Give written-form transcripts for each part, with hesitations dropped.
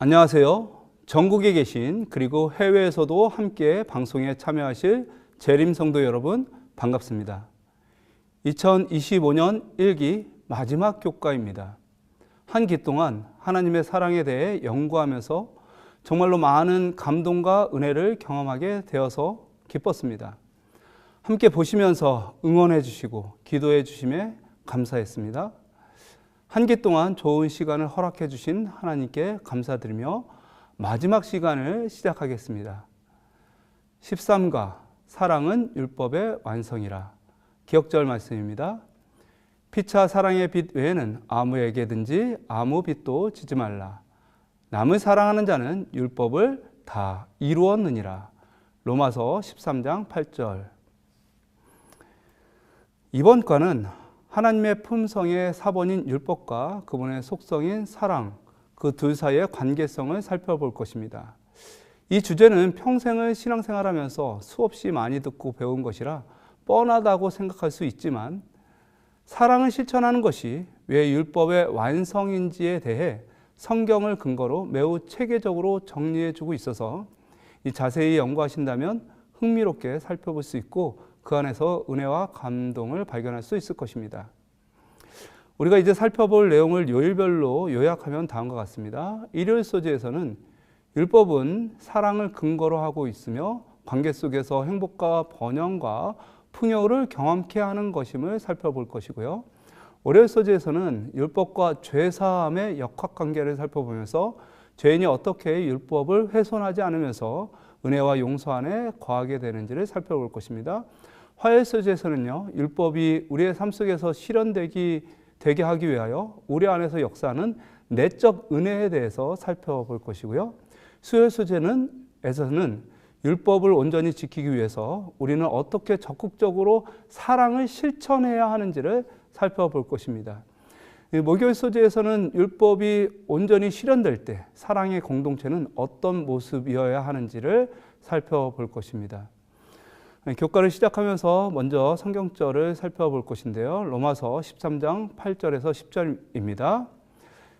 안녕하세요. 전국에 계신 그리고 해외에서도 함께 방송에 참여하실 재림 성도 여러분 반갑습니다. 2025년 1기 마지막 교과입니다. 한 기 동안 하나님의 사랑에 대해 연구하면서 정말로 많은 감동과 은혜를 경험하게 되어서 기뻤습니다. 함께 보시면서 응원해 주시고 기도해 주심에 감사했습니다. 한 기 동안 좋은 시간을 허락해 주신 하나님께 감사드리며 마지막 시간을 시작하겠습니다. 13가 사랑은 율법의 완성이라. 기억절 말씀입니다. 피차 사랑의 빛 외에는 아무에게든지 아무 빚도 지지 말라. 남을 사랑하는 자는 율법을 다 이루었느니라. 로마서 13장 8절. 이번 과는 하나님의 품성의 사본인 율법과 그분의 속성인 사랑, 그 둘 사이의 관계성을 살펴볼 것입니다. 이 주제는 평생을 신앙생활하면서 수없이 많이 듣고 배운 것이라 뻔하다고 생각할 수 있지만 사랑을 실천하는 것이 왜 율법의 완성인지에 대해 성경을 근거로 매우 체계적으로 정리해주고 있어서 자세히 연구하신다면 흥미롭게 살펴볼 수 있고 그 안에서 은혜와 감동을 발견할 수 있을 것입니다. 우리가 이제 살펴볼 내용을 요일별로 요약하면 다음과 같습니다. 일요일 소재에서는 율법은 사랑을 근거로 하고 있으며 관계 속에서 행복과 번영과 풍요를 경험케 하는 것임을 살펴볼 것이고요. 월요일 소재에서는 율법과 죄사함의 역학관계를 살펴보면서 죄인이 어떻게 율법을 훼손하지 않으면서 은혜와 용서 안에 거하게 되는지를 살펴볼 것입니다. 화요일 소재에서는요, 율법이 우리의 삶 속에서 실현되게 하기 위하여 우리 안에서 역사하는 내적 은혜에 대해서 살펴볼 것이고요. 수요일 소재에서는 율법을 온전히 지키기 위해서 우리는 어떻게 적극적으로 사랑을 실천해야 하는지를 살펴볼 것입니다. 목요일 소재에서는 율법이 온전히 실현될 때 사랑의 공동체는 어떤 모습이어야 하는지를 살펴볼 것입니다. 교과를 시작하면서 먼저 성경절을 살펴볼 것인데요. 로마서 13장 8절에서 10절입니다.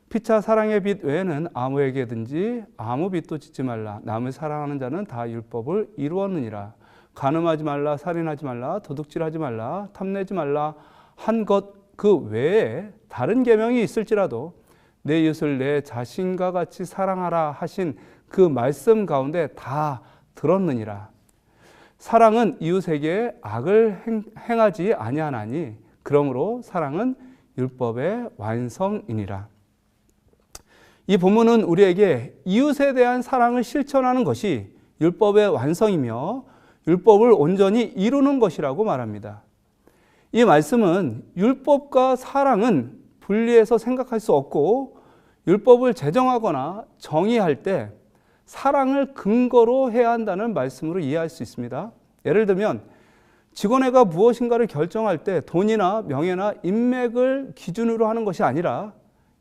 피차 사랑의 빛 외에는 아무에게든지 아무 빚도 짓지 말라. 남을 사랑하는 자는 다 율법을 이루었느니라. 간음하지 말라, 살인하지 말라, 도둑질하지 말라, 탐내지 말라 한 것 그 외에 다른 계명이 있을지라도 내 이웃을 내 자신과 같이 사랑하라 하신 그 말씀 가운데 다 들었느니라. 사랑은 이웃에게 악을 행하지 아니하나니 그러므로 사랑은 율법의 완성이니라. 이 본문은 우리에게 이웃에 대한 사랑을 실천하는 것이 율법의 완성이며 율법을 온전히 이루는 것이라고 말합니다. 이 말씀은 율법과 사랑은 분리해서 생각할 수 없고 율법을 제정하거나 정의할 때 사랑을 근거로 해야 한다는 말씀으로 이해할 수 있습니다. 예를 들면 직원회가 무엇인가를 결정할 때 돈이나 명예나 인맥을 기준으로 하는 것이 아니라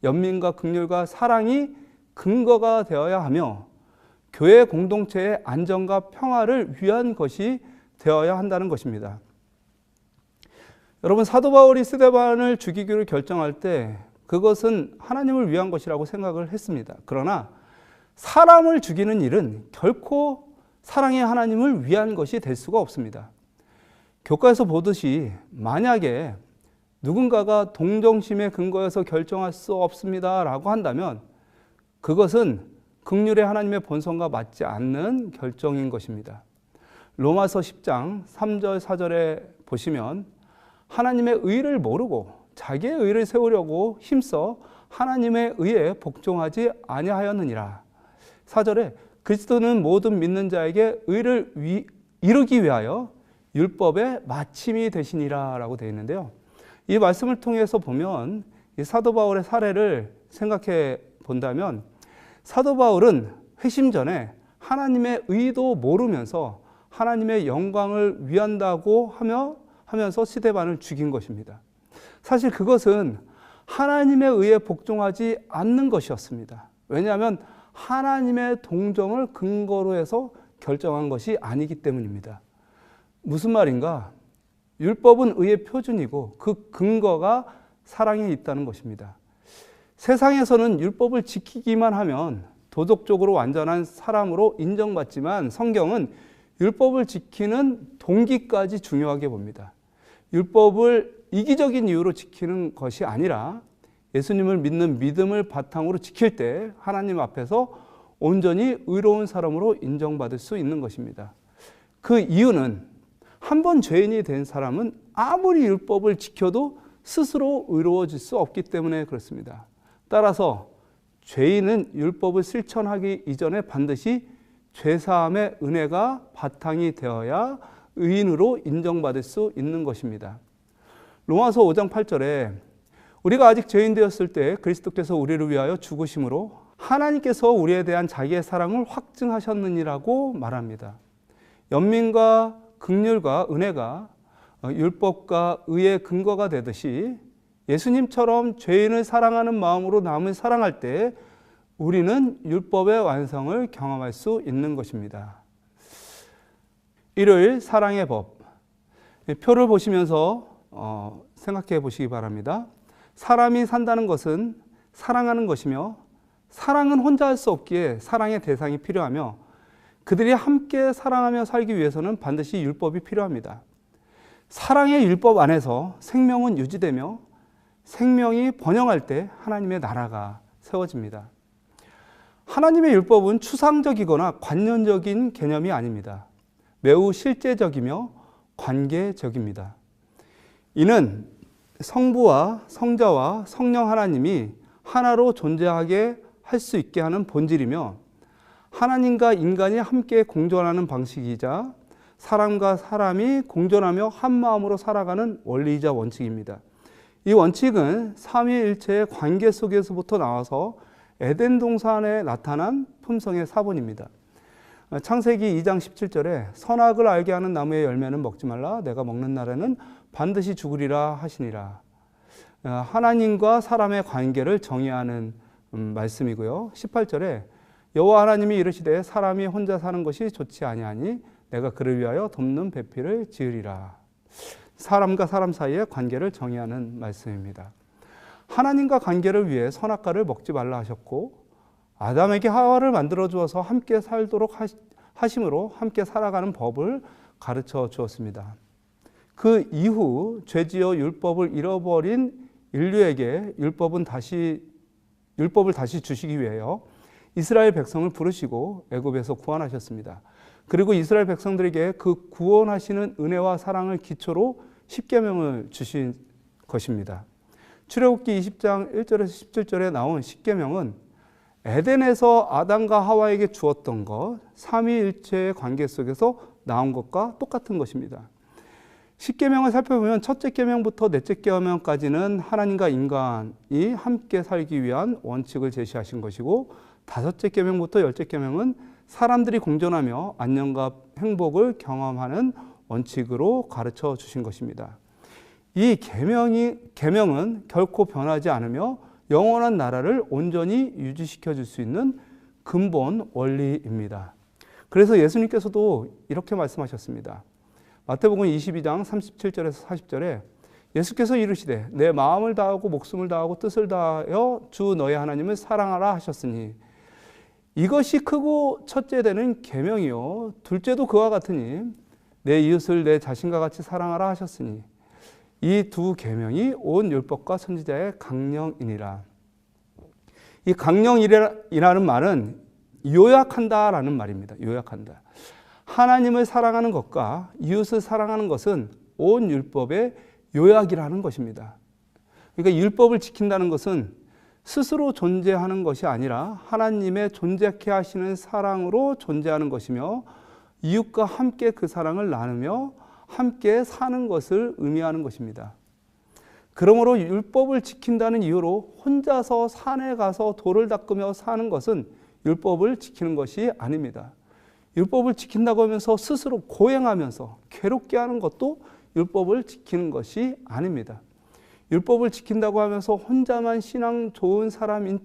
연민과 긍휼과 사랑이 근거가 되어야 하며 교회 공동체의 안정과 평화를 위한 것이 되어야 한다는 것입니다. 여러분, 사도 바울이 스데반을 죽이기로 결정할 때 그것은 하나님을 위한 것이라고 생각을 했습니다. 그러나 사람을 죽이는 일은 결코 사랑의 하나님을 위한 것이 될 수가 없습니다. 교과에서 보듯이 만약에 누군가가 동정심의 근거에서 결정할 수 없습니다 라고 한다면 그것은 긍휼의 하나님의 본성과 맞지 않는 결정인 것입니다. 로마서 10장 3절 4절에 보시면 하나님의 의를 모르고 자기의 의를 세우려고 힘써 하나님의 의에 복종하지 아니하였느니라. 4절에 그리스도는 모든 믿는 자에게 의를 이루기 위하여 율법의 마침이 되시니라 라고 되어 있는데요. 이 말씀을 통해서 보면 이 사도 바울의 사례를 생각해 본다면 사도 바울은 회심 전에 하나님의 의도 모르면서 하나님의 영광을 위한다고 하면서 스데반을 죽인 것입니다. 사실 그것은 하나님의 의에 복종하지 않는 것이었습니다. 왜냐하면 하나님의 동정을 근거로 해서 결정한 것이 아니기 때문입니다. 무슨 말인가? 율법은 의의 표준이고 그 근거가 사랑에 있다는 것입니다. 세상에서는 율법을 지키기만 하면 도덕적으로 완전한 사람으로 인정받지만 성경은 율법을 지키는 동기까지 중요하게 봅니다. 율법을 이기적인 이유로 지키는 것이 아니라 예수님을 믿는 믿음을 바탕으로 지킬 때 하나님 앞에서 온전히 의로운 사람으로 인정받을 수 있는 것입니다. 그 이유는 한 번 죄인이 된 사람은 아무리 율법을 지켜도 스스로 의로워질 수 없기 때문에 그렇습니다. 따라서 죄인은 율법을 실천하기 이전에 반드시 죄사함의 은혜가 바탕이 되어야 의인으로 인정받을 수 있는 것입니다. 로마서 5장 8절에 우리가 아직 죄인 되었을 때 그리스도께서 우리를 위하여 죽으심으로 하나님께서 우리에 대한 자기의 사랑을 확증하셨느니라고 말합니다. 연민과 긍휼과 은혜가 율법과 의의 근거가 되듯이 예수님처럼 죄인을 사랑하는 마음으로 남을 사랑할 때 우리는 율법의 완성을 경험할 수 있는 것입니다. 일요일 사랑의 법. 표를 보시면서 생각해 보시기 바랍니다. 사람이 산다는 것은 사랑하는 것이며 사랑은 혼자 할 수 없기에 사랑의 대상이 필요하며 그들이 함께 사랑하며 살기 위해서는 반드시 율법이 필요합니다. 사랑의 율법 안에서 생명은 유지되며 생명이 번영할 때 하나님의 나라가 세워집니다. 하나님의 율법은 추상적이거나 관념적인 개념이 아닙니다. 매우 실제적이며 관계적입니다. 이는 성부와 성자와 성령 하나님이 하나로 존재하게 할 수 있게 하는 본질이며 하나님과 인간이 함께 공존하는 방식이자 사람과 사람이 공존하며 한 마음으로 살아가는 원리이자 원칙입니다. 이 원칙은 삼위일체의 관계 속에서부터 나와서 에덴 동산에 나타난 품성의 사본입니다. 창세기 2장 17절에 선악을 알게 하는 나무의 열매는 먹지 말라 내가 먹는 날에는 반드시 죽으리라 하시니라. 하나님과 사람의 관계를 정의하는 말씀이고요. 18절에 여호와 하나님이 이르시되 사람이 혼자 사는 것이 좋지 아니하니 내가 그를 위하여 돕는 배필을 지으리라. 사람과 사람 사이의 관계를 정의하는 말씀입니다. 하나님과 관계를 위해 선악과를 먹지 말라 하셨고 아담에게 하와를 만들어 주어서 함께 살도록 하심으로 함께 살아가는 법을 가르쳐 주었습니다. 그 이후 죄지어 율법을 잃어버린 인류에게 율법을 다시 주시기 위하여 이스라엘 백성을 부르시고 애굽에서 구원하셨습니다. 그리고 이스라엘 백성들에게 그 구원하시는 은혜와 사랑을 기초로 십계명을 주신 것입니다. 출애굽기 20장 1절에서 17절에 나온 십계명은 에덴에서 아담과 하와에게 주었던 것, 삼위일체의 관계 속에서 나온 것과 똑같은 것입니다. 십계명을 살펴보면 첫째 계명부터 넷째 계명까지는 하나님과 인간이 함께 살기 위한 원칙을 제시하신 것이고 다섯째 계명부터 열째 계명은 사람들이 공존하며 안녕과 행복을 경험하는 원칙으로 가르쳐 주신 것입니다. 이 계명은 결코 변하지 않으며 영원한 나라를 온전히 유지시켜 줄 수 있는 근본 원리입니다. 그래서 예수님께서도 이렇게 말씀하셨습니다. 마태복음 22장 37절에서 40절에 예수께서 이르시되 내 마음을 다하고 목숨을 다하고 뜻을 다하여 주 너의 하나님을 사랑하라 하셨으니 이것이 크고 첫째 되는 계명이요 둘째도 그와 같으니 내 이웃을 내 자신과 같이 사랑하라 하셨으니 이 두 계명이 온 율법과 선지자의 강령이니라. 이 강령이라는 말은 요약한다라는 말입니다. 요약한다. 하나님을 사랑하는 것과 이웃을 사랑하는 것은 온 율법의 요약이라는 것입니다. 그러니까 율법을 지킨다는 것은 스스로 존재하는 것이 아니라 하나님의 존재케 하시는 사랑으로 존재하는 것이며 이웃과 함께 그 사랑을 나누며 함께 사는 것을 의미하는 것입니다. 그러므로 율법을 지킨다는 이유로 혼자서 산에 가서 돌을 닦으며 사는 것은 율법을 지키는 것이 아닙니다. 율법을 지킨다고 하면서 스스로 고행하면서 괴롭게 하는 것도 율법을 지키는 것이 아닙니다. 율법을 지킨다고 하면서 혼자만 신앙 좋은 사람인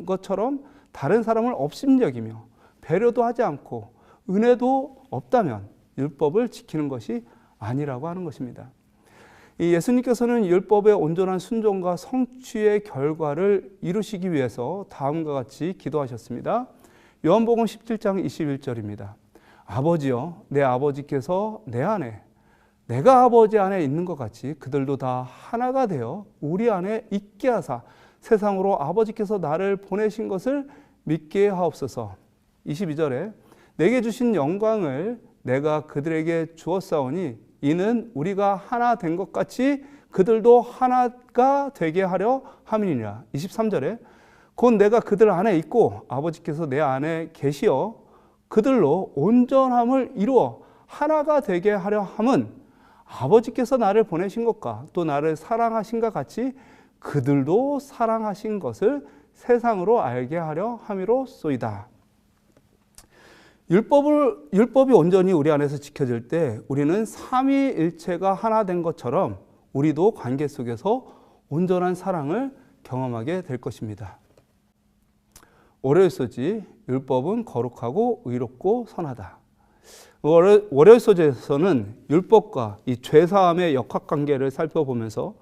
것처럼 다른 사람을 업심여기며 배려도 하지 않고 은혜도 없다면 율법을 지키는 것이 아니라고 하는 것입니다. 예수님께서는 율법의 온전한 순종과 성취의 결과를 이루시기 위해서 다음과 같이 기도하셨습니다. 요한복음 17장 21절입니다. 아버지여, 내 아버지께서 내 안에, 내가 아버지 안에 있는 것 같이 그들도 다 하나가 되어 우리 안에 있게 하사 세상으로 아버지께서 나를 보내신 것을 믿게 하옵소서. 22절에 내게 주신 영광을 내가 그들에게 주었사오니 이는 우리가 하나 된 것 같이 그들도 하나가 되게 하려 함이니라. 23절에 곧 내가 그들 안에 있고 아버지께서 내 안에 계시어 그들로 온전함을 이루어 하나가 되게 하려 함은 아버지께서 나를 보내신 것과 또 나를 사랑하신 것 같이 그들도 사랑하신 것을 세상으로 알게 하려 함이로소이다. 율법이 온전히 우리 안에서 지켜질 때 우리는 삼위일체가 하나 된 것처럼 우리도 관계 속에서 온전한 사랑을 경험하게 될 것입니다. 월요일서지 율법은 거룩하고 의롭고 선하다. 월요일서지에서는 율법과 이 죄사함의 역학관계를 살펴보면서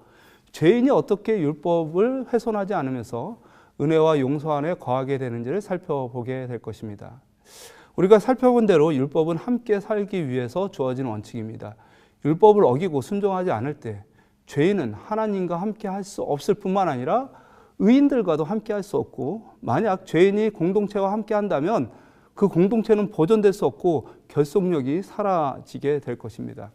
죄인이 어떻게 율법을 훼손하지 않으면서 은혜와 용서 안에 거하게 되는지를 살펴보게 될 것입니다. 우리가 살펴본 대로 율법은 함께 살기 위해서 주어진 원칙입니다. 율법을 어기고 순종하지 않을 때 죄인은 하나님과 함께 할 수 없을 뿐만 아니라 의인들과도 함께 할 수 없고, 만약 죄인이 공동체와 함께 한다면 그 공동체는 보존될 수 없고 결속력이 사라지게 될 것입니다.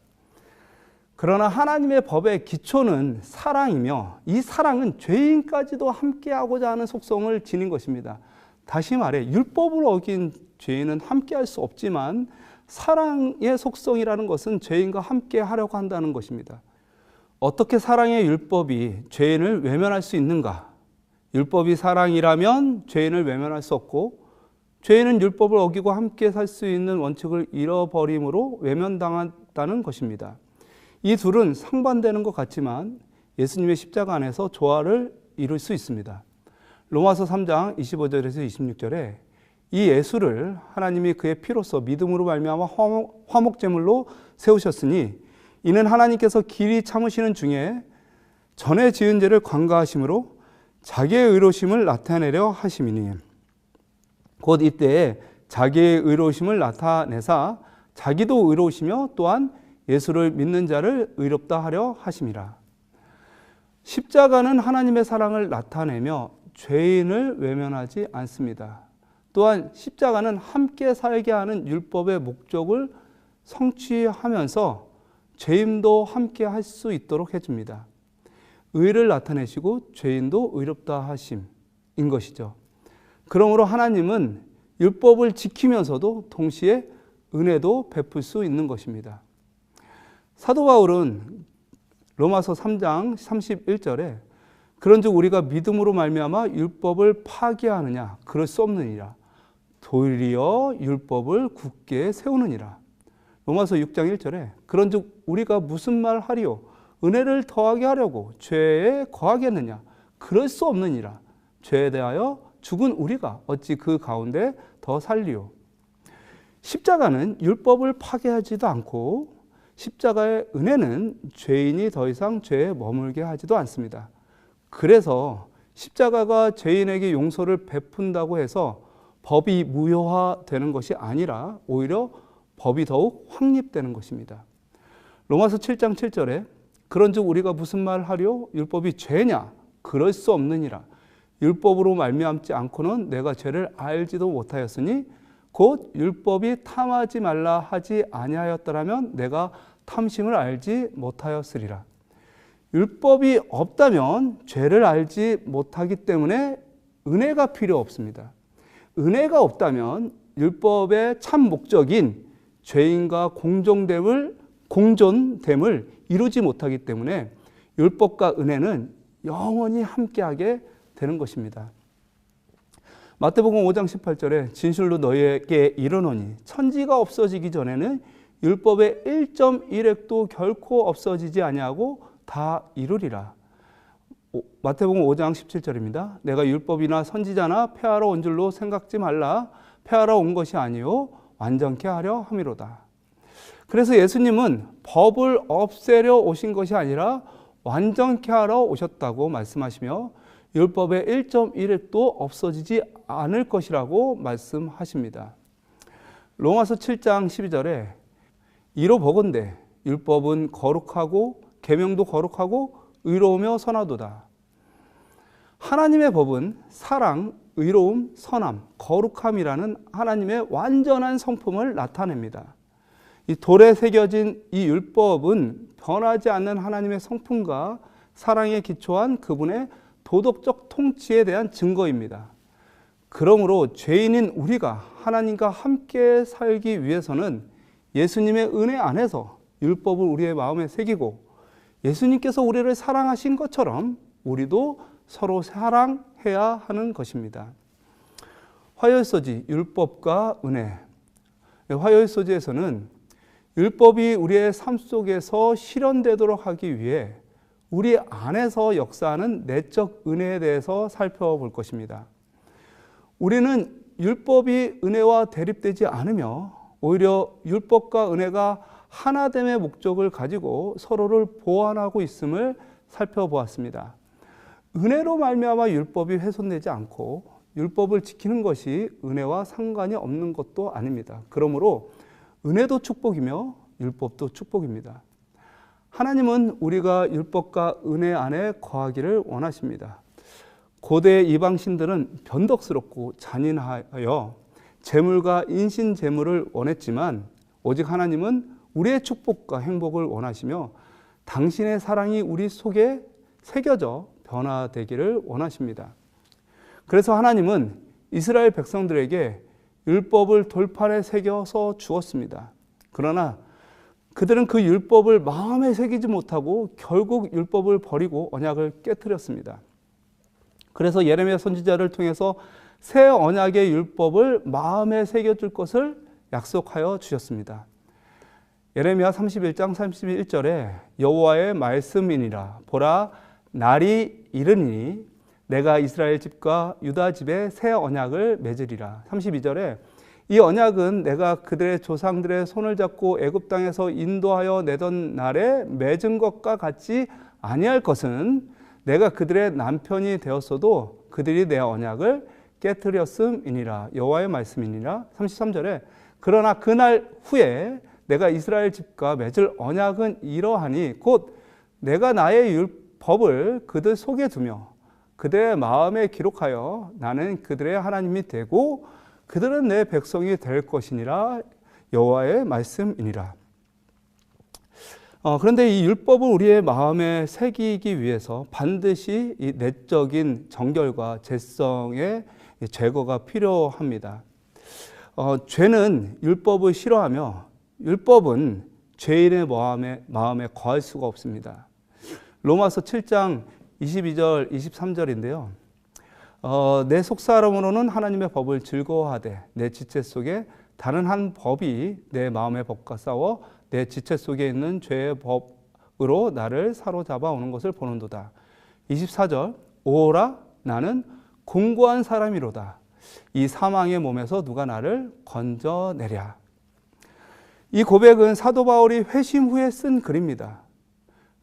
그러나 하나님의 법의 기초는 사랑이며 이 사랑은 죄인까지도 함께하고자 하는 속성을 지닌 것입니다. 다시 말해 율법을 어긴 죄인은 함께할 수 없지만 사랑의 속성이라는 것은 죄인과 함께 하려고 한다는 것입니다. 어떻게 사랑의 율법이 죄인을 외면할 수 있는가? 율법이 사랑이라면 죄인을 외면할 수 없고, 죄인은 율법을 어기고 함께 살 수 있는 원칙을 잃어버림으로 외면당한다는 것입니다. 이 둘은 상반되는 것 같지만 예수님의 십자가 안에서 조화를 이룰 수 있습니다. 로마서 3장 25절에서 26절에 이 예수를 하나님이 그의 피로써 믿음으로 말미암아 화목제물로 세우셨으니 이는 하나님께서 길이 참으시는 중에 전에 지은 죄를 관가하심으로 자기의 의로우심을 나타내려 하심이니, 곧 이때에 자기의 의로우심을 나타내사 자기도 의로우시며 또한 예수를 믿는 자를 의롭다 하려 하심이라. 십자가는 하나님의 사랑을 나타내며 죄인을 외면하지 않습니다. 또한 십자가는 함께 살게 하는 율법의 목적을 성취하면서 죄인도 함께 할 수 있도록 해줍니다. 의를 나타내시고 죄인도 의롭다 하심인 것이죠. 그러므로 하나님은 율법을 지키면서도 동시에 은혜도 베풀 수 있는 것입니다. 사도 바울은 로마서 3장 31절에 그런즉 우리가 믿음으로 말미암아 율법을 파기하느냐? 그럴 수 없느니라. 도리어 율법을 굳게 세우느니라. 로마서 6장 1절에 그런즉 우리가 무슨 말 하리요? 은혜를 더하게 하려고 죄에 거하겠느냐? 그럴 수 없느니라. 죄에 대하여 죽은 우리가 어찌 그 가운데 더 살리요? 십자가는 율법을 파괴하지도 않고 십자가의 은혜는 죄인이 더 이상 죄에 머물게 하지도 않습니다. 그래서 십자가가 죄인에게 용서를 베푼다고 해서 법이 무효화되는 것이 아니라 오히려 법이 더욱 확립되는 것입니다. 로마서 7장 7절에 그런즉 우리가 무슨 말 하려? 율법이 죄냐? 그럴 수 없느니라. 율법으로 말미암지 않고는 내가 죄를 알지도 못하였으니 곧 율법이 탐하지 말라 하지 아니하였더라면 내가 탐심을 알지 못하였으리라. 율법이 없다면 죄를 알지 못하기 때문에 은혜가 필요 없습니다. 은혜가 없다면 율법의 참 목적인 죄인과 공존됨을 이루지 못하기 때문에 율법과 은혜는 영원히 함께하게 되는 것입니다. 마태복음 5장 18절에 진실로 너희에게 이르노니 천지가 없어지기 전에는 율법의 1.1획도 결코 없어지지 아니하고 다 이루리라. 마태복음 5장 17절입니다. 내가 율법이나 선지자나 폐하러 온 줄로 생각지 말라. 폐하러 온 것이 아니요 완전케 하려 함이로다. 그래서 예수님은 법을 없애려 오신 것이 아니라 완전케 하러 오셨다고 말씀하시며 율법의 1.1획도 없어지지 않을 것이라고 말씀하십니다. 로마서 7장 12절에 이로 보건대 율법은 거룩하고 계명도 거룩하고 의로우며 선하도다. 하나님의 법은 사랑, 의로움, 선함, 거룩함이라는 하나님의 완전한 성품을 나타냅니다. 이 돌에 새겨진 이 율법은 변하지 않는 하나님의 성품과 사랑에 기초한 그분의 도덕적 통치에 대한 증거입니다. 그러므로 죄인인 우리가 하나님과 함께 살기 위해서는 예수님의 은혜 안에서 율법을 우리의 마음에 새기고 예수님께서 우리를 사랑하신 것처럼 우리도 서로 사랑해야 하는 것입니다. 화요일서지 율법과 은혜. 화요일서지에서는 율법이 우리의 삶 속에서 실현되도록 하기 위해 우리 안에서 역사하는 내적 은혜에 대해서 살펴볼 것입니다. 우리는 율법이 은혜와 대립되지 않으며 오히려 율법과 은혜가 하나됨의 목적을 가지고 서로를 보완하고 있음을 살펴보았습니다. 은혜로 말미암아 율법이 훼손되지 않고 율법을 지키는 것이 은혜와 상관이 없는 것도 아닙니다. 그러므로 은혜도 축복이며 율법도 축복입니다. 하나님은 우리가 율법과 은혜 안에 거하기를 원하십니다. 고대 이방신들은 변덕스럽고 잔인하여 재물과 인신 재물을 원했지만 오직 하나님은 우리의 축복과 행복을 원하시며 당신의 사랑이 우리 속에 새겨져 변화되기를 원하십니다. 그래서 하나님은 이스라엘 백성들에게 율법을 돌판에 새겨서 주었습니다. 그러나 그들은 그 율법을 마음에 새기지 못하고 결국 율법을 버리고 언약을 깨뜨렸습니다. 그래서 예레미야 선지자를 통해서 새 언약의 율법을 마음에 새겨줄 것을 약속하여 주셨습니다. 예레미야 31장 31절에 여호와의 말씀이니라 보라 날이 이르니 내가 이스라엘 집과 유다 집에 새 언약을 맺으리라. 32절에 이 언약은 내가 그들의 조상들의 손을 잡고 애굽 땅에서 인도하여 내던 날에 맺은 것과 같지 아니할 것은 내가 그들의 남편이 되었어도 그들이 내 언약을 깨뜨렸음이니라. 여호와의 말씀이니라. 33절에 그러나 그날 후에 내가 이스라엘 집과 맺을 언약은 이러하니 곧 내가 나의 율법을 그들 속에 두며 그들의 마음에 기록하여 나는 그들의 하나님이 되고 그들은 내 백성이 될 것이니라. 여호와의 말씀이니라. 그런데 이 율법을 우리의 마음에 새기기 위해서 반드시 이 내적인 정결과 죄성의 제거가 필요합니다. 죄는 율법을 싫어하며 율법은 죄인의 마음에 거할 수가 없습니다. 로마서 7장 22절 23절인데요. 내 속사람으로는 하나님의 법을 즐거워하되 내 지체 속에 다른 한 법이 내 마음의 법과 싸워 내 지체 속에 있는 죄의 법으로 나를 사로잡아 오는 것을 보는도다. 24절 오라 나는 공고한 사람이로다. 이 사망의 몸에서 누가 나를 건져내랴. 이 고백은 사도 바울이 회심 후에 쓴 글입니다.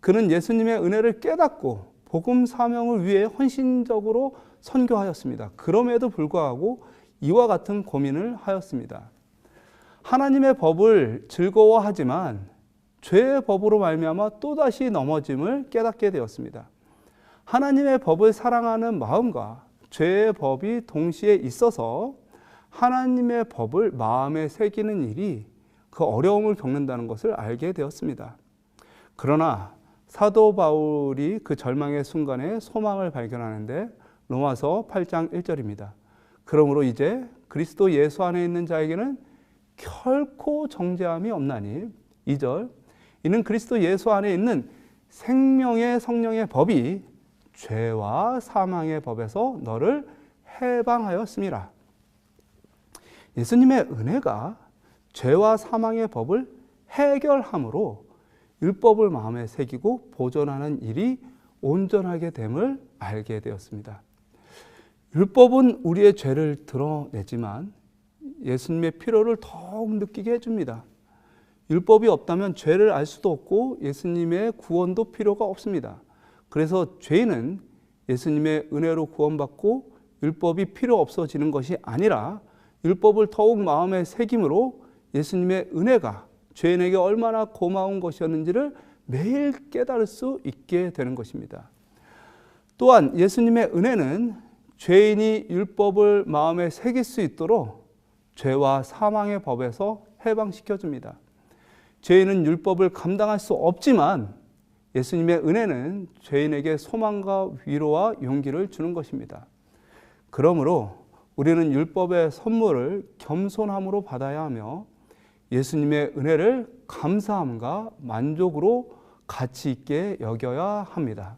그는 예수님의 은혜를 깨닫고 복음 사명을 위해 헌신적으로 선교하였습니다. 그럼에도 불구하고 이와 같은 고민을 하였습니다. 하나님의 법을 즐거워하지만 죄의 법으로 말미암아 또다시 넘어짐을 깨닫게 되었습니다. 하나님의 법을 사랑하는 마음과 죄의 법이 동시에 있어서 하나님의 법을 마음에 새기는 일이 그 어려움을 겪는다는 것을 알게 되었습니다. 그러나 사도 바울이 그 절망의 순간에 소망을 발견하는데 로마서 8장 1절입니다. 그러므로 이제 그리스도 예수 안에 있는 자에게는 결코 정죄함이 없나니 2절 이는 그리스도 예수 안에 있는 생명의 성령의 법이 죄와 사망의 법에서 너를 해방하였음이라. 예수님의 은혜가 죄와 사망의 법을 해결함으로 율법을 마음에 새기고 보존하는 일이 온전하게 됨을 알게 되었습니다. 율법은 우리의 죄를 드러내지만 예수님의 필요를 더욱 느끼게 해줍니다. 율법이 없다면 죄를 알 수도 없고 예수님의 구원도 필요가 없습니다. 그래서 죄인은 예수님의 은혜로 구원받고 율법이 필요 없어지는 것이 아니라 율법을 더욱 마음에 새김으로 예수님의 은혜가 죄인에게 얼마나 고마운 것이었는지를 매일 깨달을 수 있게 되는 것입니다. 또한 예수님의 은혜는 죄인이 율법을 마음에 새길 수 있도록 죄와 사망의 법에서 해방시켜 줍니다. 죄인은 율법을 감당할 수 없지만 예수님의 은혜는 죄인에게 소망과 위로와 용기를 주는 것입니다. 그러므로 우리는 율법의 선물을 겸손함으로 받아야 하며 예수님의 은혜를 감사함과 만족으로 가치 있게 여겨야 합니다.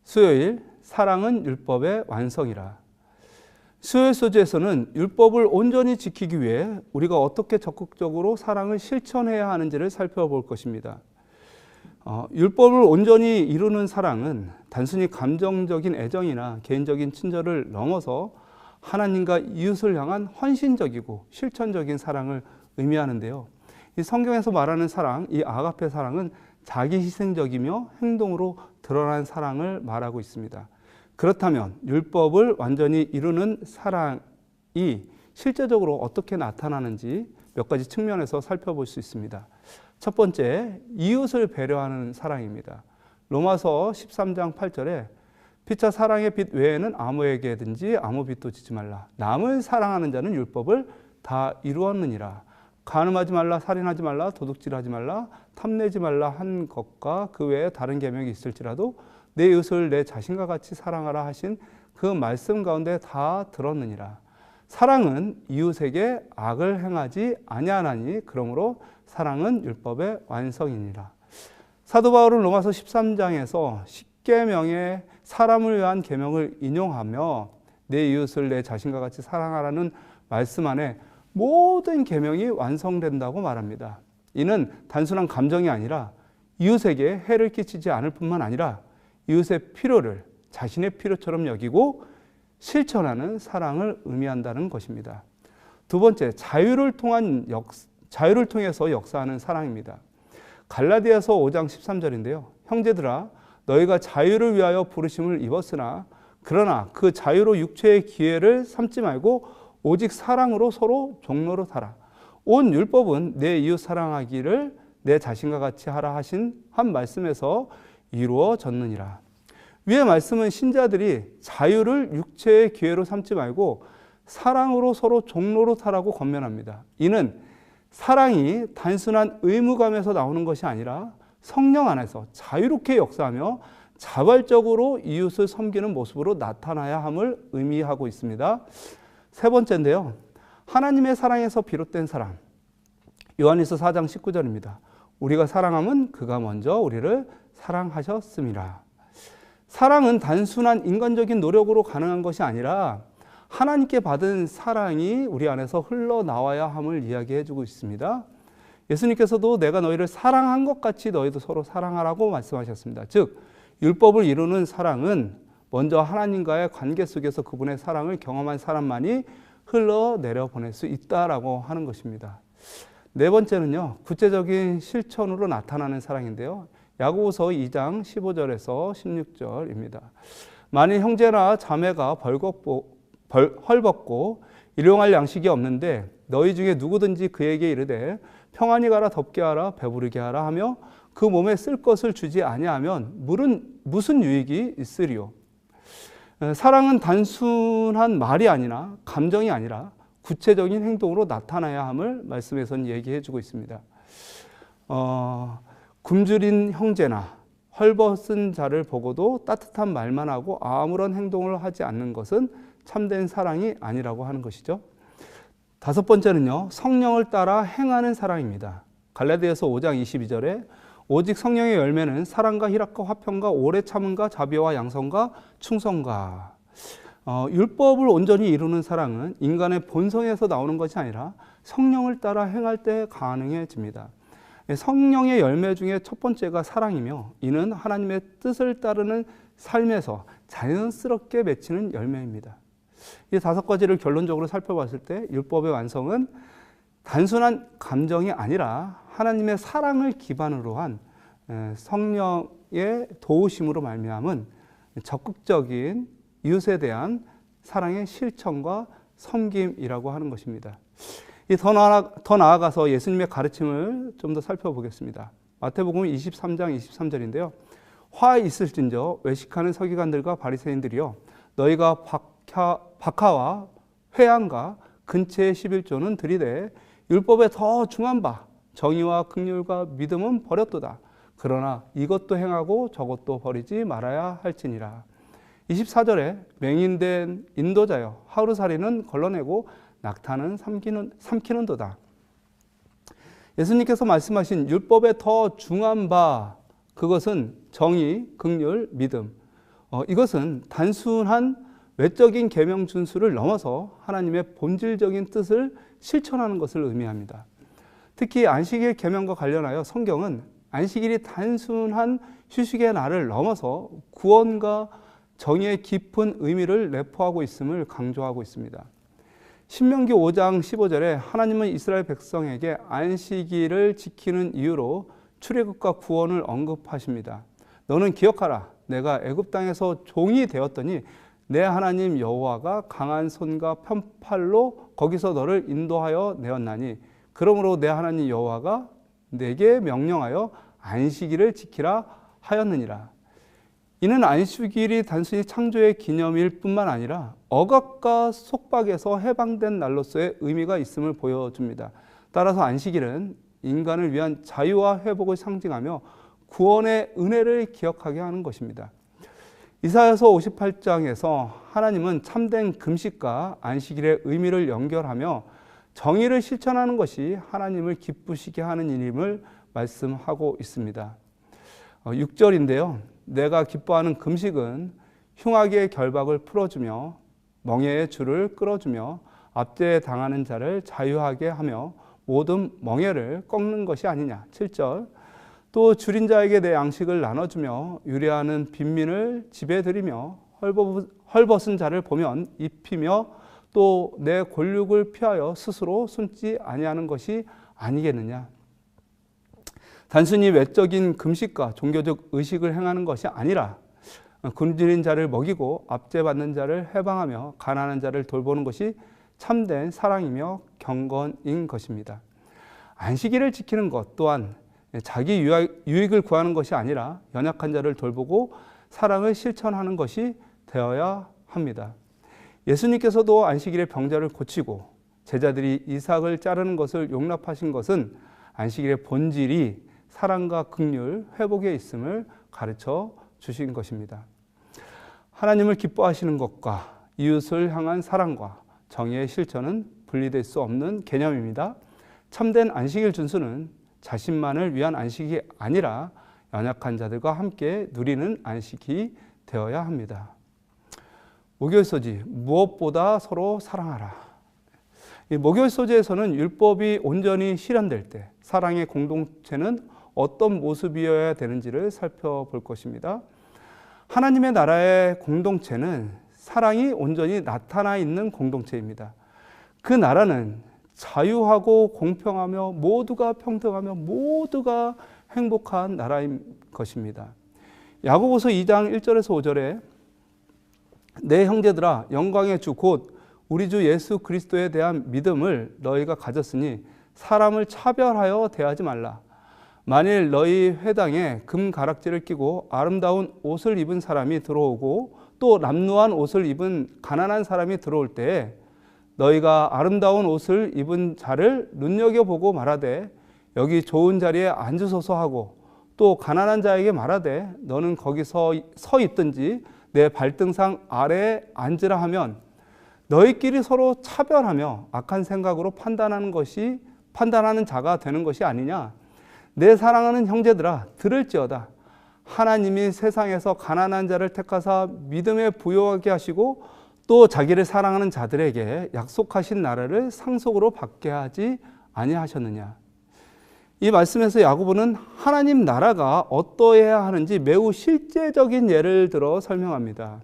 수요일, 사랑은 율법의 완성이라. 수요일 소재에서는 율법을 온전히 지키기 위해 우리가 어떻게 적극적으로 사랑을 실천해야 하는지를 살펴볼 것입니다. 율법을 온전히 이루는 사랑은 단순히 감정적인 애정이나 개인적인 친절을 넘어서 하나님과 이웃을 향한 헌신적이고 실천적인 사랑을 의미하는데요. 이 성경에서 말하는 사랑, 이 아가페 사랑은 자기 희생적이며 행동으로 드러난 사랑을 말하고 있습니다. 그렇다면 율법을 완전히 이루는 사랑이 실제적으로 어떻게 나타나는지 몇 가지 측면에서 살펴볼 수 있습니다. 첫 번째, 이웃을 배려하는 사랑입니다. 로마서 13장 8절에 피차 사랑의 빚 외에는 아무에게든지 아무 빚도 지지 말라. 남을 사랑하는 자는 율법을 다 이루었느니라. 간음하지 말라, 살인하지 말라, 도둑질하지 말라, 탐내지 말라 한 것과 그 외에 다른 계명이 있을지라도 내 이웃을 내 자신과 같이 사랑하라 하신 그 말씀 가운데 다 들었느니라. 사랑은 이웃에게 악을 행하지 아니하나니 그러므로 사랑은 율법의 완성이니라. 사도 바울은 로마서 13장에서 10계명의 사람을 위한 계명을 인용하며 내 이웃을 내 자신과 같이 사랑하라는 말씀 안에 모든 계명이 완성된다고 말합니다. 이는 단순한 감정이 아니라 이웃에게 해를 끼치지 않을 뿐만 아니라 이웃의 필요를 자신의 필요처럼 여기고 실천하는 사랑을 의미한다는 것입니다. 두 번째, 자유를 통해서 역사하는 사랑입니다. 갈라디아서 5장 13절인데요. 형제들아, 너희가 자유를 위하여 부르심을 입었으나 그러나 그 자유로 육체의 기회를 삼지 말고 오직 사랑으로 서로 종로로 살아. 온 율법은 내 이웃 사랑하기를 내 자신과 같이 하라 하신 한 말씀에서 이루어졌느니라. 위의 말씀은 신자들이 자유를 육체의 기회로 삼지 말고 사랑으로 서로 종로로 살라고 권면합니다. 이는 사랑이 단순한 의무감에서 나오는 것이 아니라 성령 안에서 자유롭게 역사하며 자발적으로 이웃을 섬기는 모습으로 나타나야 함을 의미하고 있습니다. 세 번째인데요. 하나님의 사랑에서 비롯된 사랑. 요한일서 4장 19절입니다. 우리가 사랑함은 그가 먼저 우리를 사랑하셨습니다. 사랑은 단순한 인간적인 노력으로 가능한 것이 아니라 하나님께 받은 사랑이 우리 안에서 흘러나와야 함을 이야기해 주고 있습니다. 예수님께서도 내가 너희를 사랑한 것 같이 너희도 서로 사랑하라고 말씀하셨습니다. 즉, 율법을 이루는 사랑은 먼저 하나님과의 관계 속에서 그분의 사랑을 경험한 사람만이 흘러내려 보낼 수 있다라고 하는 것입니다. 네 번째는요, 구체적인 실천으로 나타나는 사랑인데요. 야고보서 2장 15절에서 16절입니다. 만일 형제나 자매가 헐벗고 일용할 양식이 없는데 너희 중에 누구든지 그에게 이르되 평안히 가라, 덥게 하라, 배부르게 하라 하며 그 몸에 쓸 것을 주지 아니하면 무슨 유익이 있으리요. 사랑은 단순한 말이 아니라 감정이 아니라 구체적인 행동으로 나타나야 함을 말씀에서는 얘기해 주고 있습니다. 굶주린 형제나 헐벗은 자를 보고도 따뜻한 말만 하고 아무런 행동을 하지 않는 것은 참된 사랑이 아니라고 하는 것이죠. 다섯 번째는요, 성령을 따라 행하는 사랑입니다. 갈라디아서 5장 22절에 오직 성령의 열매는 사랑과 희락과 화평과 오래 참음과 자비와 양선과 충성과. 율법을 온전히 이루는 사랑은 인간의 본성에서 나오는 것이 아니라 성령을 따라 행할 때 가능해집니다. 성령의 열매 중에 첫 번째가 사랑이며 이는 하나님의 뜻을 따르는 삶에서 자연스럽게 맺히는 열매입니다. 이 다섯 가지를 결론적으로 살펴봤을 때 율법의 완성은 단순한 감정이 아니라 하나님의 사랑을 기반으로 한 성령의 도우심으로 말미암은 적극적인 이웃에 대한 사랑의 실천과 섬김이라고 하는 것입니다. 더 나아가서 예수님의 가르침을 좀 더 살펴보겠습니다. 마태복음 23장 23절인데요. 화 있을진저 외식하는 서기관들과 바리새인들이여 너희가 박하와 회양과 근처의 11조는 들이되 율법에 더 중한 바 정의와 긍휼과 믿음은 버렸도다. 그러나 이것도 행하고 저것도 버리지 말아야 할지니라. 24절에 맹인된 인도자여 하루살이는 걸러내고 낙타는 삼키는도다. 예수님께서 말씀하신 율법에 더 중한 바, 그것은 정의, 긍휼, 믿음. 이것은 단순한 외적인 계명 준수를 넘어서 하나님의 본질적인 뜻을 실천하는 것을 의미합니다. 특히 안식일 계명과 관련하여 성경은 안식일이 단순한 휴식의 날을 넘어서 구원과 정의의 깊은 의미를 내포하고 있음을 강조하고 있습니다. 신명기 5장 15절에 하나님은 이스라엘 백성에게 안식일을 지키는 이유로 출애굽과 구원을 언급하십니다. 너는 기억하라. 내가 애굽 땅에서 종이 되었더니 내 하나님 여호와가 강한 손과 편팔로 거기서 너를 인도하여 내었나니 그러므로 내 하나님 여호와가 내게 명령하여 안식일을 지키라 하였느니라. 이는 안식일이 단순히 창조의 기념일 뿐만 아니라 억압과 속박에서 해방된 날로서의 의미가 있음을 보여줍니다. 따라서 안식일은 인간을 위한 자유와 회복을 상징하며 구원의 은혜를 기억하게 하는 것입니다. 이사야서 58장에서 하나님은 참된 금식과 안식일의 의미를 연결하며 정의를 실천하는 것이 하나님을 기쁘시게 하는 일임을 말씀하고 있습니다. 6절인데요. 내가 기뻐하는 금식은 흉악의 결박을 풀어주며 멍에의 줄을 끌어주며 압제에 당하는 자를 자유하게 하며 모든 멍에를 꺾는 것이 아니냐. 7절 또 줄인 자에게 내 양식을 나눠주며 유래하는 빈민을 집에 들이며 헐벗은 자를 보면 입히며 또 내 권력을 피하여 스스로 숨지 아니하는 것이 아니겠느냐. 단순히 외적인 금식과 종교적 의식을 행하는 것이 아니라 굶주린 자를 먹이고 압제받는 자를 해방하며 가난한 자를 돌보는 것이 참된 사랑이며 경건인 것입니다. 안식일을 지키는 것 또한 자기 유익을 구하는 것이 아니라 연약한 자를 돌보고 사랑을 실천하는 것이 되어야 합니다. 예수님께서도 안식일에 병자를 고치고 제자들이 이삭을 자르는 것을 용납하신 것은 안식일의 본질이 사랑과 긍휼, 회복에 있음을 가르쳐 주신 것입니다. 하나님을 기뻐하시는 것과 이웃을 향한 사랑과 정의의 실천은 분리될 수 없는 개념입니다. 참된 안식일 준수는 자신만을 위한 안식이 아니라 연약한 자들과 함께 누리는 안식이 되어야 합니다. 목요일 소지, 무엇보다 서로 사랑하라. 이 목요일 소지에서는 율법이 온전히 실현될 때 사랑의 공동체는 어떤 모습이어야 되는지를 살펴볼 것입니다. 하나님의 나라의 공동체는 사랑이 온전히 나타나 있는 공동체입니다. 그 나라는 자유하고 공평하며 모두가 평등하며 모두가 행복한 나라인 것입니다. 야고보서 2장 1절에서 5절에 내 형제들아 영광의 주 곧 우리 주 예수 그리스도에 대한 믿음을 너희가 가졌으니 사람을 차별하여 대하지 말라. 만일 너희 회당에 금 가락지를 끼고 아름다운 옷을 입은 사람이 들어오고 또 남루한 옷을 입은 가난한 사람이 들어올 때에 너희가 아름다운 옷을 입은 자를 눈여겨보고 말하되 여기 좋은 자리에 앉으소서 하고 또 가난한 자에게 말하되 너는 거기서 서 있든지 내 발등상 아래에 앉으라 하면 너희끼리 서로 차별하며 악한 생각으로 판단하는 자가 되는 것이 아니냐. 내 사랑하는 형제들아 들을지어다. 하나님이 세상에서 가난한 자를 택하사 믿음에 부요하게 하시고 또 자기를 사랑하는 자들에게 약속하신 나라를 상속으로 받게 하지 아니하셨느냐. 이 말씀에서 야고보는 하나님 나라가 어떠해야 하는지 매우 실제적인 예를 들어 설명합니다.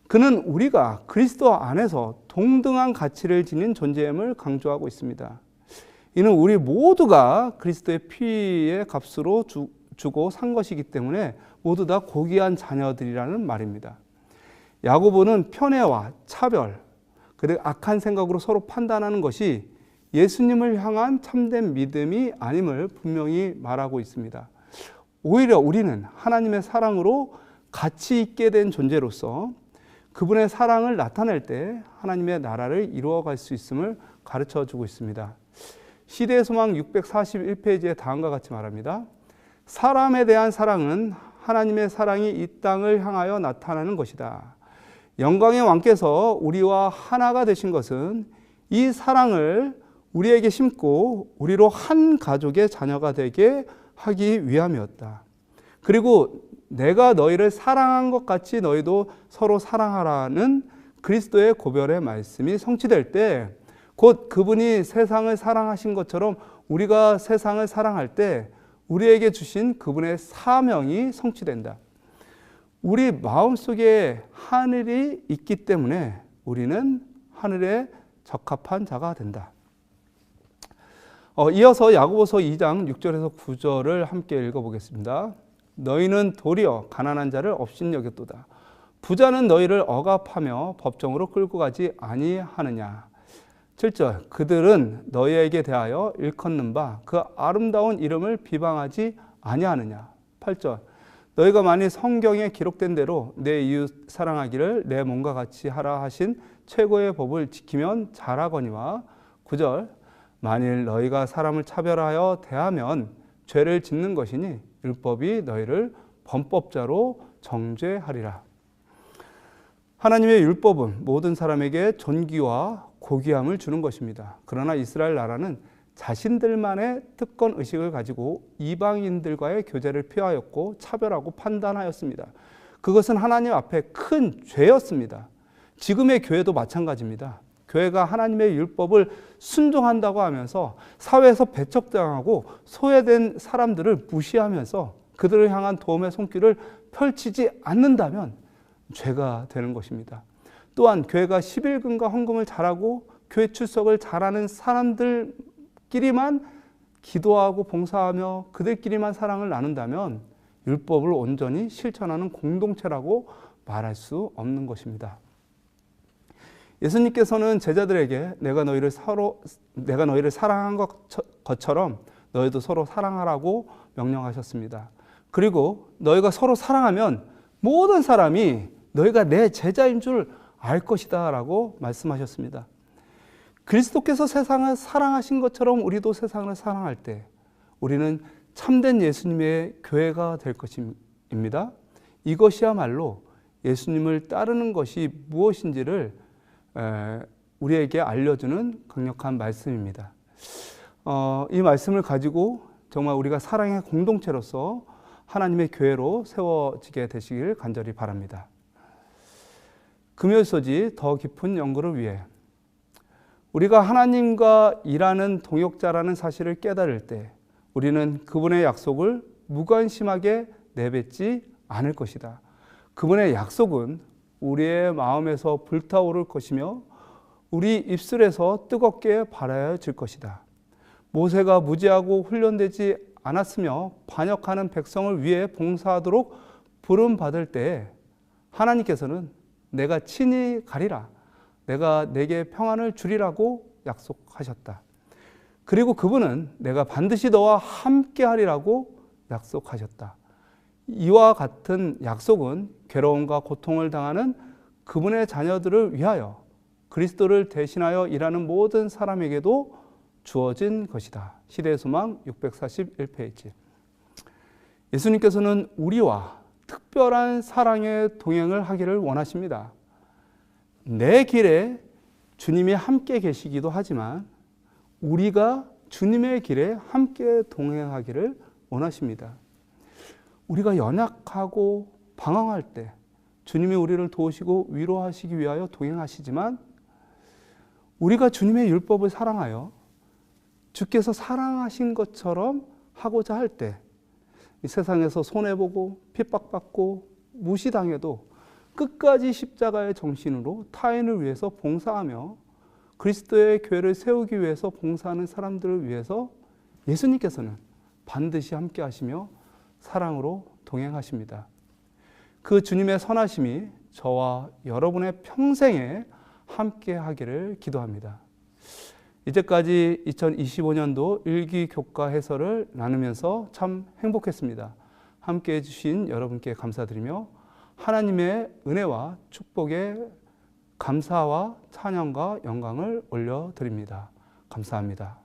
그는 우리가 그리스도 안에서 동등한 가치를 지닌 존재임을 강조하고 있습니다. 이는 우리 모두가 그리스도의 피의 값으로 주고 산 것이기 때문에 모두 다 고귀한 자녀들이라는 말입니다. 야고보는 편애와 차별, 그리고 악한 생각으로 서로 판단하는 것이 예수님을 향한 참된 믿음이 아님을 분명히 말하고 있습니다. 오히려 우리는 하나님의 사랑으로 가치 있게 된 존재로서 그분의 사랑을 나타낼 때 하나님의 나라를 이루어갈 수 있음을 가르쳐주고 있습니다. 시대의 소망 641페이지에 다음과 같이 말합니다. 사람에 대한 사랑은 하나님의 사랑이 이 땅을 향하여 나타나는 것이다. 영광의 왕께서 우리와 하나가 되신 것은 이 사랑을 우리에게 심고 우리로 한 가족의 자녀가 되게 하기 위함이었다. 그리고 내가 너희를 사랑한 것 같이 너희도 서로 사랑하라는 그리스도의 고별의 말씀이 성취될 때 곧 그분이 세상을 사랑하신 것처럼 우리가 세상을 사랑할 때 우리에게 주신 그분의 사명이 성취된다. 우리 마음속에 하늘이 있기 때문에 우리는 하늘에 적합한 자가 된다. 이어서 야고보서 2장 6절에서 9절을 함께 읽어보겠습니다. 너희는 도리어 가난한 자를 업신여겼도다. 부자는 너희를 억압하며 법정으로 끌고 가지 아니하느냐. 7절 그들은 너희에게 대하여 일컫는 바 그 아름다운 이름을 비방하지 아니하느냐. 8절 너희가 만일 성경에 기록된 대로 내 이웃 사랑하기를 내 몸과 같이 하라 하신 최고의 법을 지키면 잘하거니와. 9절 만일 너희가 사람을 차별하여 대하면 죄를 짓는 것이니 율법이 너희를 범법자로 정죄하리라. 하나님의 율법은 모든 사람에게 존귀와 고귀함을 주는 것입니다. 그러나 이스라엘 나라는 자신들만의 특권 의식을 가지고 이방인들과의 교제를 피하였고 차별하고 판단하였습니다. 그것은 하나님 앞에 큰 죄였습니다. 지금의 교회도 마찬가지입니다. 교회가 하나님의 율법을 순종한다고 하면서 사회에서 배척당하고 소외된 사람들을 무시하면서 그들을 향한 도움의 손길을 펼치지 않는다면 죄가 되는 것입니다. 또한 교회가 11금과 헌금을 잘하고 교회 출석을 잘하는 사람들끼리만 기도하고 봉사하며 그들끼리만 사랑을 나눈다면 율법을 온전히 실천하는 공동체라고 말할 수 없는 것입니다. 예수님께서는 제자들에게 내가 너희를 사랑한 것처럼 너희도 서로 사랑하라고 명령하셨습니다. 그리고 너희가 서로 사랑하면 모든 사람이 너희가 내 제자인 줄 알 것이다 라고 말씀하셨습니다. 그리스도께서 세상을 사랑하신 것처럼 우리도 세상을 사랑할 때 우리는 참된 예수님의 교회가 될 것입니다. 이것이야말로 예수님을 따르는 것이 무엇인지를 우리에게 알려주는 강력한 말씀입니다. 이 말씀을 가지고 정말 우리가 사랑의 공동체로서 하나님의 교회로 세워지게 되시길 간절히 바랍니다. 금요일소지 더 깊은 연구를 위해 우리가 하나님과 일하는 동역자라는 사실을 깨달을 때 우리는 그분의 약속을 무관심하게 내뱉지 않을 것이다. 그분의 약속은 우리의 마음에서 불타오를 것이며 우리 입술에서 뜨겁게 발하여질 것이다. 모세가 무지하고 훈련되지 않았으며 반역하는 백성을 위해 봉사하도록 부름받을 때 하나님께서는 내가 친히 가리라. 내가 내게 평안을 주리라고 약속하셨다. 그리고 그분은 내가 반드시 너와 함께 하리라고 약속하셨다. 이와 같은 약속은 괴로움과 고통을 당하는 그분의 자녀들을 위하여 그리스도를 대신하여 일하는 모든 사람에게도 주어진 것이다. 시대의 소망 641페이지. 예수님께서는 우리와 특별한 사랑의 동행을 하기를 원하십니다. 내 길에 주님이 함께 계시기도 하지만 우리가 주님의 길에 함께 동행하기를 원하십니다. 우리가 연약하고 방황할 때 주님이 우리를 도우시고 위로하시기 위하여 동행하시지만 우리가 주님의 율법을 사랑하여 주께서 사랑하신 것처럼 하고자 할 때 이 세상에서 손해보고 핍박받고 무시당해도 끝까지 십자가의 정신으로 타인을 위해서 봉사하며 그리스도의 교회를 세우기 위해서 봉사하는 사람들을 위해서 예수님께서는 반드시 함께 하시며 사랑으로 동행하십니다. 그 주님의 선하심이 저와 여러분의 평생에 함께 하기를 기도합니다. 이제까지 2025년도 일기 교과 해설을 나누면서 참 행복했습니다. 함께 해주신 여러분께 감사드리며 하나님의 은혜와 축복에 감사와 찬양과 영광을 올려드립니다. 감사합니다.